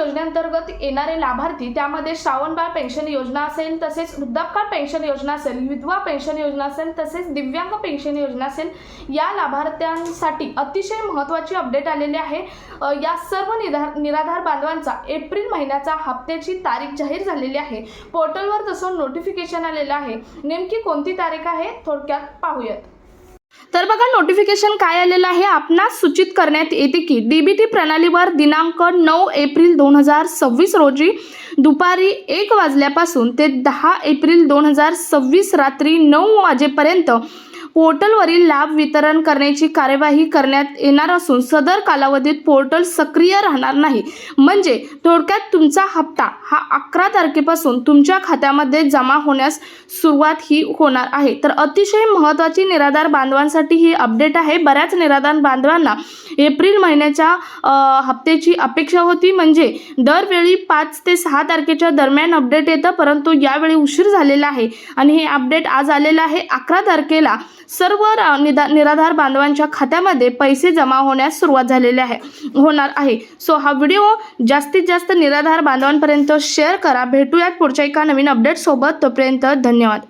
योजनेअंतर्गत येणारे लाभार्थी त्यामध्ये श्रावणबाळ पेन्शन योजना असेल, तसेच वृद्धापकाळ पेन्शन योजना असेल, विधवा पेन्शन योजना असेल, तसेच दिव्यांग पेन्शन योजना असेल, या लाभार्थ्यांसाठी अतिशय महत्त्वाची अपडेट आलेली आहे। या सर्व निराधार बांधवांचा एप्रिल महिन्याचा हप्त्याची तारीख जाहीर झालेली आहे। पोर्टलवर तसं नोटिफिकेशन आलेलं आहे। नेमकी कोणती तारीख आहे थोडक्यात पाहूयात। तर बघा, नोटिफिकेशन काय आलेलं आहे, आपणास सूचित करण्यात येते की डीबीटी प्रणालीवर दिनांक 9 एप्रिल 2026 रोजी दुपारी 1 वाजल्यापासून ते 10 एप्रिल 2026 रात्री 9 वाजेपर्यंत पोर्टलवरील लाभ वितरण करण्याची कार्यवाही करण्यात येणार असून सदर कालावधीत पोर्टल सक्रिय राहणार नाही। म्हणजे थोडक्यात तुमचा हप्ता हा 11 तारखेपासून तुमच्या खात्यामध्ये जमा होण्यास सुरुवात ही होणार आहे। तर अतिशय महत्त्वाची निराधार बांधवांसाठी ही अपडेट आहे। बऱ्याच निराधार बांधवांना एप्रिल महिन्याच्या हप्त्याची अपेक्षा होती, म्हणजे दरवेळी 5 ते 6 तारखेच्या दरम्यान अपडेट येतं, परंतु यावेळी उशीर झालेला आहे आणि हे अपडेट आज आलेलं आहे। 11 तारखेला सर्व निराधार बांधवांच्या खात्यामध्ये पैसे जमा होण्यास सुरुवात झालेली होणार आहे। सो हा व्हिडिओ जास्तीत जास्त निराधार बांधवांपर्यंत शेअर करा। भेटूयात पुढच्या एका नवीन अपडेट सोबत, तोपर्यंत धन्यवाद।